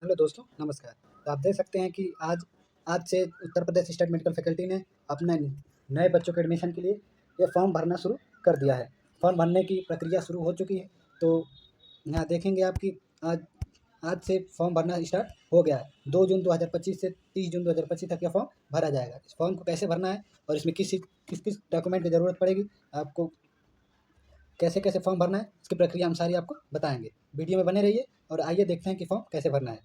Hello दोस्तों, नमस्कार। तो आप देख सकते हैं कि आज आज से Uttar Pradesh state medical faculty ने अपने नए बच्चों के एडमिशन के लिए ये फॉर्म भरना शुरू कर दिया है। फॉर्म भरने की प्रक्रिया शुरू हो चुकी है। तो यहाँ देखेंगे आप कि आज आज से फॉर्म भरना स्टार्ट हो गया है। 2 जून 2025 से 30 जून 2025 तक यह फॉर्म भरा जाएगा। इस फॉर्म को कैसे भरना है और इसमें किस डॉक्यूमेंट की ज़रूरत पड़ेगी, आपको कैसे-कैसे फॉर्म भरना है, इसकी प्रक्रिया हम सारी आपको बताएँगे। वीडियो में बने रहिए और आइए देखते हैं कि फॉर्म कैसे भरना है।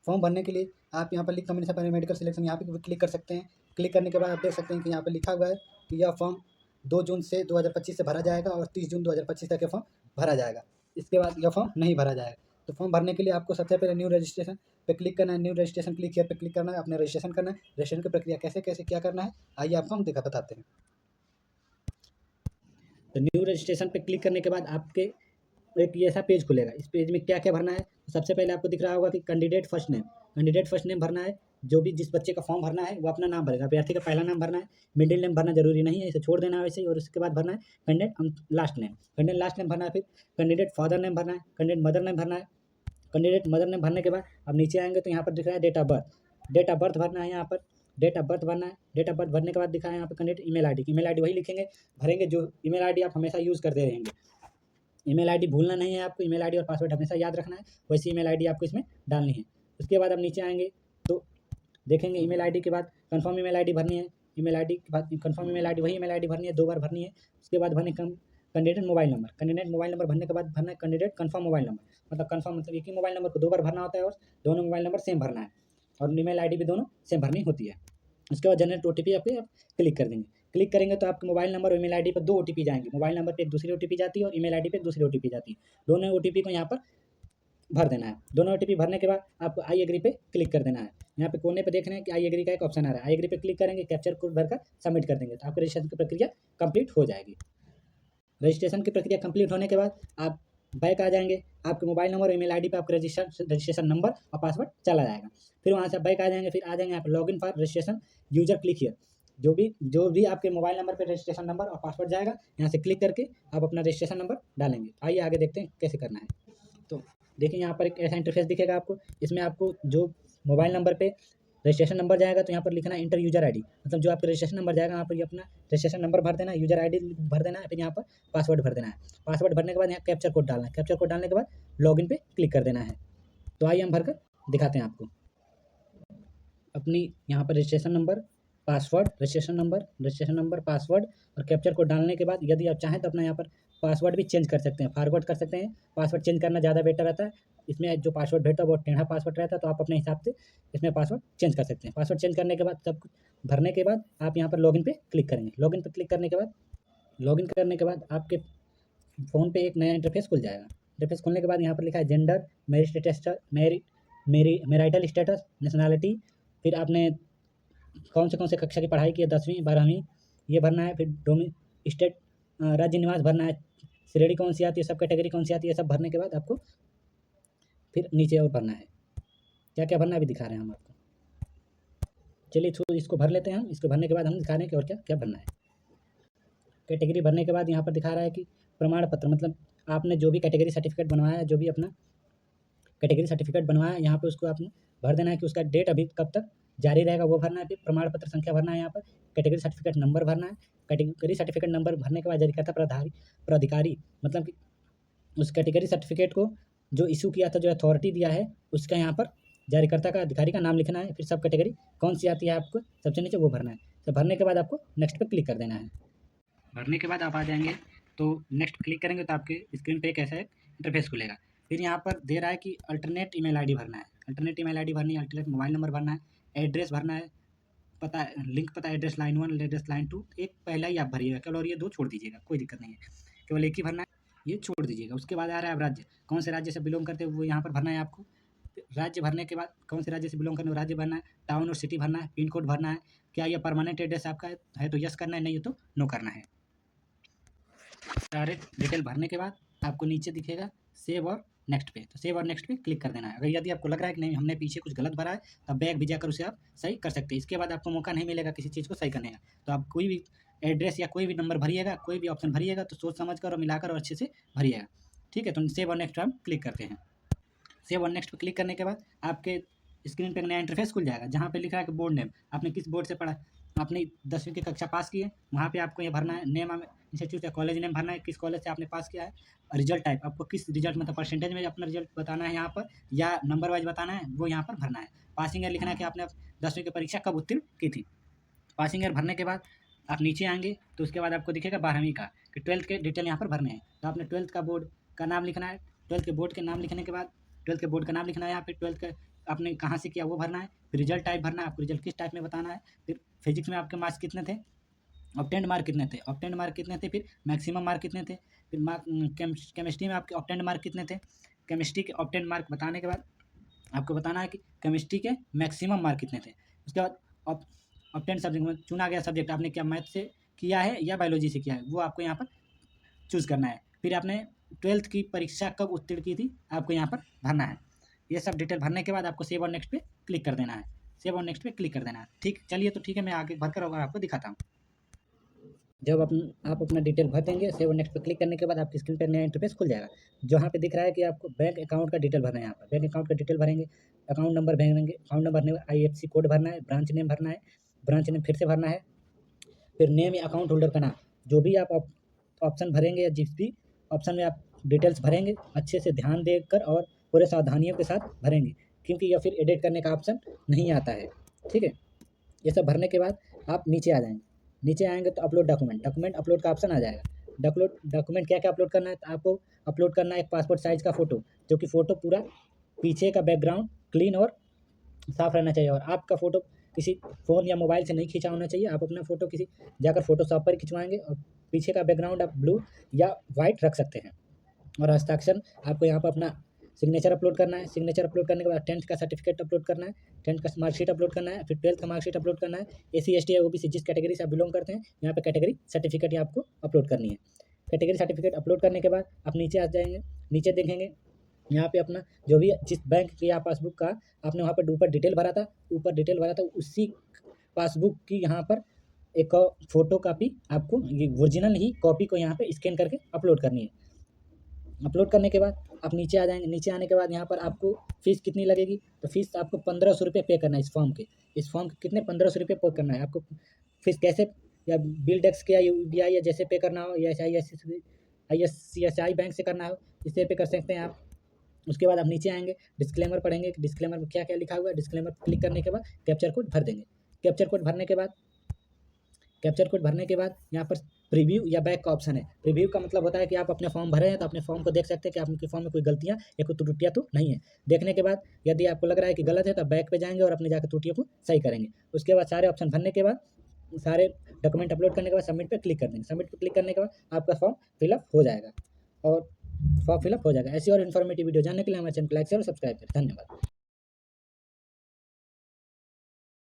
फॉर्म भरने के लिए आप यहाँ पर लिख कम्युनिटी पैरामेडिकल सिलेक्शन यहाँ पे क्लिक कर सकते हैं। क्लिक करने के बाद आप देख सकते हैं कि यहाँ पे लिखा हुआ है कि यह फॉर्म 2 जून से 2025 से भरा जाएगा और 30 जून 2025 तक यह फॉर्म भरा जाएगा। इसके बाद यह फॉर्म नहीं भरा जाएगा। तो फॉर्म भरने के लिए आपको सबसे पहले न्यू रजिस्ट्रेशन पे क्लिक करना है। न्यू रजिस्ट्रेशन क्लिक हियर पे क्लिक करना है, अपने रजिस्ट्रेशन करना है। रजिस्ट्रेशन की प्रक्रिया कैसे-कैसे क्या करना है, आइए आपको हम बताते हैं। तो न्यू रजिस्ट्रेशन पे क्लिक करने के बाद आपके एक ये ऐसा पेज खुलेगा। इस पेज में क्या-क्या भरना है, तो सबसे पहले आपको दिख रहा होगा कि कैंडिडेट फर्स्ट नेम भरना है। जो भी जिस बच्चे का फॉर्म भरना है, वो अपना नाम भरेगा। अभ्यर्थी का पहला नाम भरना है, मिडिल नेम भरना ज़रूरी नहीं है, इसे छोड़ देना है वैसे ही। और उसके बाद भरना है कैंडिडेट लास्ट नेम भरना है। फिर कैंडिडेट फादर नेम भरना है, कैंडिडेट मदर नेम भरना है। कैंडिडेट मदर नेम भरने के बाद अब नीचे आएँगे तो यहाँ पर दिख रहा है date of birth. Date of birth भरना है यहाँ पर, डेट ऑफ बर्थ भरना है। डेट ऑफ बर्थ भरने के बाद दिखा है यहाँ पे कैंडिडेट ईमेल आईडी वही लिखेंगे, भरेंगे जो ईमेल आईडी आप हमेशा यूज़ करते रहेंगे। ईमेल आईडी भूलना नहीं है आपको, ईमेल आईडी और पासवर्ड हमेशा याद रखना है, वैसी ईमेल आईडी आपको इसमें डालनी है। उसके बाद अब नीचे आएँगे तो देखेंगे ईमेल आईडी के बाद कन्फर्म ईमेल आईडी भरनी है। ईमेल आईडी के बाद कन्फर्म ईमेल आईडी वही ईमेल आईडी भरनी है, 2 बार भरनी है। उसके बाद भरने कैंडिडेट मोबाइल नंबर भरने के बाद भरना है कैंडिडेट कन्फर्म मोबाइल नंबर। मतलब कन्फर्म मतलब एक ही मोबाइल नंबर को 2 बार भरना होता है और दोनों मोबाइल नंबर सेम भरना है और ईमेल आईडी भी दोनों सेम भरनी होती है। उसके बाद जनरेट ओटीपी आप क्लिक कर देंगे। क्लिक करेंगे तो आपके मोबाइल नंबर और ईमेल आईडी पर 2 ओटीपी जाएँगे। मोबाइल नंबर पे एक दूसरी ओटीपी जाती है और ईमेल आईडी पे एक दूसरी ओटीपी जाती है। दोनों ओटीपी को यहाँ पर भर देना है। दोनों ओटीपी भरने के बाद आपको आई एग्री पे क्लिक कर देना है। यहाँ पे कोने पे देख रहे हैं कि आई एग्री का एक ऑप्शन आ रहा है। आई एग्री पे क्लिक करेंगे, कैप्चर कोड भरकर सबमिट कर देंगे तो आपकी रजिस्ट्रेशन की प्रक्रिया कंप्लीट हो जाएगी। रजिस्ट्रेशन की प्रक्रिया कंप्लीट होने के बाद आप बैक आ जाएँगे। आपके मोबाइल नंबर और ईमेल आईडी पे आपका रजिस्ट्रेशन नंबर और पासवर्ड चला जाएगा। फिर वहाँ से बैक आ जाएँगे, फिर आ जाएँगे यहाँ पे login for registration user click here. जो भी आपके मोबाइल नंबर पे रजिस्ट्रेशन नंबर और पासवर्ड जाएगा, यहाँ से क्लिक करके आप अपना रजिस्ट्रेशन नंबर डालेंगे। आइए आगे देखते हैं कैसे करना है। तो देखिए यहाँ पर एक ऐसा इंटरफेस दिखेगा आपको। इसमें आपको जो मोबाइल नंबर पे रजिस्ट्रेशन नंबर जाएगा तो यहाँ पर लिखना है इंटर यूज़र आईडी। मतलब जो आपका रजिस्ट्रेशन नंबर जाएगा, यहाँ पर ये अपना रजिस्ट्रेशन नंबर भर देना है, यूज़र आईडी भर देना है, फिर यहाँ पर पासवर्ड भर देना है। पासवर्ड भरने के बाद यहाँ कैप्चर कोड डालना है। कैप्चर कोड डालने के बाद लॉगिन पे क्लिक कर देना है। तो आइए हम भरकर दिखाते हैं आपको। अपनी यहाँ पर रजिस्ट्रेशन नंबर, पासवर्ड और कैप्चर कोड डालने के बाद यदि आप चाहें तो अपना यहाँ पर पासवर्ड भी चेंज कर सकते हैं, फॉरवर्ड कर सकते हैं। पासवर्ड चेंज करना ज़्यादा बेटर रहता है। इसमें जो पासवर्ड भेजता है वो टेढ़ा पासवर्ड रहता है, तो आप अपने हिसाब से इसमें पासवर्ड चेंज कर सकते हैं। पासवर्ड चेंज करने के बाद सब कुछ भरने के बाद आप यहाँ पर लॉगिन पे क्लिक करेंगे। लॉगिन करने के बाद आपके फ़ोन पे एक नया इंटरफेस खुल जाएगा। इंटरफेस खुलने के बाद यहाँ पर लिखा है जेंडर, मैरिटल स्टेटस, नेशनैलिटी, फिर आपने कौन से कक्षा की पढ़ाई की है, 10वीं 12वीं ये भरना है। फिर स्टेट राज्य निवास भरना है, श्रेणी कौन सी आती है, सब कैटेगरी कौन सी आती है, सब भरने के बाद आपको फिर नीचे और भरना है। क्या-क्या भरना है अभी दिखा रहे हैं हम आपको। चलिए तो इसको भर लेते हैं हम। इसको भरने के बाद हम दिखा रहे हैं कि और क्या-क्या भरना है। कैटेगरी भरने के बाद यहाँ पर दिखा रहा है कि प्रमाण पत्र, मतलब आपने जो भी कैटेगरी सर्टिफिकेट बनवाया है, जो भी अपना कैटेगरी सर्टिफिकेट बनवाया है, यहाँ पे उसको आपने भर देना है कि उसका डेट अभी कब तक जारी रहेगा, वो भरना है। फिर प्रमाण पत्र संख्या भरना है यहाँ पर, कैटेगरी सर्टिफिकेट नंबर भरना है। कैटेगरी सर्टिफिकेट नंबर भरने के बाद जारीकर्ता प्राधिकारी मतलब कि उस कैटेगरी सर्टिफिकेट को जो इश्यू किया था, जो अथॉरिटी दिया है, उसका यहाँ पर जारीकर्ता का अधिकारी का नाम लिखना है। फिर सब कैटेगरी कौन सी आती है आपको सबसे नीचे वो भरना है। तो भरने के बाद आपको नेक्स्ट पे क्लिक कर देना है। भरने के बाद आप आ जाएँगे तो नेक्स्ट क्लिक करेंगे तो आपके स्क्रीन पे एक ऐसा एक इंटरफेस खुलेगा। फिर यहाँ पर दे रहा है कि अल्टरनेट ईमेल आईडी भरना है। अल्टरनेट ईमेल आईडी भरनी है, अल्टरनेट मोबाइल नंबर भरना है, एड्रेस भरना है, पता एड्रेस लाइन 1, एड्रेस लाइन 2 एक पहला ही आप भरिएगा केवल, और ये 2 छोड़ दीजिएगा, कोई दिक्कत नहीं है। केवल एक ही भरना है, ये छोड़ दीजिएगा। उसके बाद आ रहा है अब राज्य, कौन से राज्य से बिलॉन्ग करते हैं वो यहाँ पर भरना है आपको। राज्य भरने के बाद कौन से राज्य से बिलॉन्ग करते हैं वो राज्य भरना है, टाउन और सिटी भरना है, पिन कोड भरना है। क्या ये परमानेंट एड्रेस आपका है तो यस करना है, नहीं है तो नो करना है। सारे डिटेल भरने के बाद आपको नीचे दिखेगा सेव और नेक्स्ट पे, तो सेव और नेक्स्ट पे क्लिक कर देना है। अगर यदि आपको लग रहा है कि नहीं हमने पीछे कुछ गलत भरा है, तो आप बैक भी जाकर उसे आप सही कर सकते हैं। इसके बाद आपको मौका नहीं मिलेगा किसी चीज़ को सही करने का। तो आप कोई भी एड्रेस या कोई भी नंबर भरिएगा, कोई भी ऑप्शन भरिएगा तो सोच समझ कर और मिलाकर और अच्छे से भरिएगा। ठीक है, तो सेव और नेक्स्ट पर हम क्लिक करते हैं। सेव और नेक्स्ट पर क्लिक करने के बाद आपके स्क्रीन पर एक नया इंटरफेस खुल जाएगा, जहाँ पे लिखा है कि बोर्ड नेम, आपने किस बोर्ड से पढ़ा, आपने 10वीं की कक्षा पास की है, वहाँ पे आपको ये भरना है, नेम इंस्टीट्यूट या कॉलेज नेम भरना है, किस कॉलेज से आपने पास किया है, रिजल्ट टाइप आपको किस रिजल्ट मतलब परसेंटेज में अपना रिजल्ट बताना है यहाँ पर, या नंबर वाइज बताना है, वो यहाँ पर भरना है। पासिंग ईयर लिखना है कि आपने 10वीं की परीक्षा कब उत्तीर्ण की थी। पासिंग ईयर भरने के बाद आप नीचे आएंगे तो उसके बाद आपको दिखेगा 12वीं का, कि 12th के डिटेल यहाँ पर भरने हैं। तो आपने 12th का बोर्ड का नाम लिखना है, 12th के बोर्ड के नाम लिखने के बाद 12th के बोर्ड का नाम लिखना है, यहाँ पे 12th का आपने कहाँ से किया वो भरना है, फिर रिजल्ट टाइप भरना है, आपको रिजल्ट किस टाइप में बताना है, फिर फिजिक्स में आपके मार्क्स कितने थे, ऑब्टेंड मार्क कितने थे, ऑब्टेंड मार्क कितने थे, फिर मैक्सिमम मार्क कितने थे, फिर केमिस्ट्री में आपके ऑब्टेंड मार्क कितने थे, केमिस्ट्री के ऑब्टेंड मार्क बताने के बाद आपको बताना है कि केमिस्ट्री के मैक्सिमम मार्क कितने थे। उसके बाद ऑब्टेंड सब्जेक्ट में चुना गया सब्जेक्ट आपने क्या मैथ से किया है या बायोलॉजी से किया है, वो आपको यहाँ पर चूज़ करना है। फिर आपने 12th की परीक्षा कब उत्तीर्ण की थी, आपको यहाँ पर भरना है। ये सब डिटेल भरने के बाद आपको सेव और नेक्स्ट पे क्लिक कर देना है, सेव और नेक्स्ट पे क्लिक कर देना है। ठीक, चलिए तो ठीक है, मैं आगे भरकर और आपको दिखाता हूँ। जब आप अपना डिटेल भर देंगे, सेव और नेक्स्ट पे क्लिक करने के बाद आपकी स्क्रीन पर नया इंटरफेस खुल जाएगा, जहाँ पे दिख रहा है कि आपको बैंक अकाउंट का डिटेल भरना है। यहाँ पर बैंक अकाउंट का डिटेल भरेंगे, अकाउंट नंबर भरेंगे, अकाउंट नंबर भरने IFSC कोड भरना है, ब्रांच नेम भरना है, ब्रांच नेम फिर से भरना है, फिर नेम या अकाउंट होल्डर का नाम, जो भी आप ऑप्शन भरेंगे या जिस भी ऑप्शन में आप डिटेल्स भरेंगे अच्छे से ध्यान देकर और पूरे सावधानियों के साथ भरेंगे, क्योंकि या फिर एडिट करने का ऑप्शन नहीं आता है। ठीक है, ये सब भरने के बाद आप नीचे आ जाएंगे, नीचे आएंगे तो अपलोड डॉक्यूमेंट अपलोड का ऑप्शन आ जाएगा। डॉक्यूमेंट क्या क्या अपलोड करना है, तो आपको अपलोड करना है एक पासपोर्ट साइज़ का फ़ोटो, जो कि फ़ोटो पूरा पीछे का बैकग्राउंड क्लीन और साफ रहना चाहिए, और आपका फ़ोटो किसी फ़ोन या मोबाइल से नहीं खींचा होना चाहिए। आप अपना फ़ोटो किसी जाकर फ़ोटोशॉप पर खिंचवाएंगे, और पीछे का बैकग्राउंड आप ब्लू या वाइट रख सकते हैं। और हस्ताक्षर आपको यहाँ पर अपना सिग्नेचर अपलोड करना है। सिग्नेचर अपलोड करने के बाद 10th का सर्टिफिकेट अपलोड करना है, 10th का मार्कशीट अपलोड करना है, फिर 12th का मार्कशीट अपलोड करना है। SC ST या OBC जिस कैटेगरी से आप बिलोंग करते हैं, यहाँ पे कैटेगरी सर्टिफिकेट ही आपको अपलोड करनी है। कैटेगरी सर्टिफिकेट अपलोड करने के बाद आप नीचे आ जाएंगे, नीचे देखेंगे यहाँ पे अपना जो भी जिस बैंक की आप पासबुक का आपने वहाँ पर ऊपर डिटेल भरा था, उसी पासबुक की यहाँ पर एक फ़ोटो कापी आपको, ये ओरिजिनल ही कॉपी को यहाँ पे स्कैन करके अपलोड करनी है। अपलोड करने के बाद आप नीचे आ जाएंगे, नीचे आने के बाद यहाँ पर आपको फ़ीस कितनी लगेगी, तो फ़ीस आपको 1500 रुपये पे करना है। इस फॉर्म के कितने 1500 रुपये पे करना है आपको। फ़ीस कैसे, या बिल डेस्क के या UBI या जैसे पे करना हो, या ICICI बैंक से करना हो, इससे पे कर सकते हैं आप। उसके बाद आप नीचे आएंगे, डिस्क्लेमर पढ़ेंगे कि डिस्क्लेमर में क्या क्या लिखा हुआ है। डिस्क्लेमर क्लिक करने के बाद कैप्चर कोड भर देंगे। कैप्चर कोड भरने के बाद यहाँ पर प्रीव्यू या बैक का ऑप्शन है। प्रीव्यू का मतलब होता है कि आप अपने फॉर्म भरे हैं तो अपने फॉर्म को देख सकते हैं कि आपके फॉर्म में कोई गलतियाँ या कोई त्रुटियाँ तो नहीं है। देखने के बाद यदि आपको लग रहा है कि गलत है तो बैक पे जाएंगे और अपने जाकर त्रुटियों को सही करेंगे। उसके बाद सारे ऑप्शन भरने के बाद, सारे डॉक्यूमेंट अपलोड करने के बाद सबमिट पे क्लिक कर देंगे। सबमिट पे क्लिक करने के बाद आपका फॉर्म फिलअप हो जाएगा, और फॉर्म फिलअप हो जाएगा। ऐसी और इन्फॉर्मेटिव वीडियो जानने के लिए हमारे चैनल को लाइक शेयर और सब्सक्राइब करें। धन्यवाद।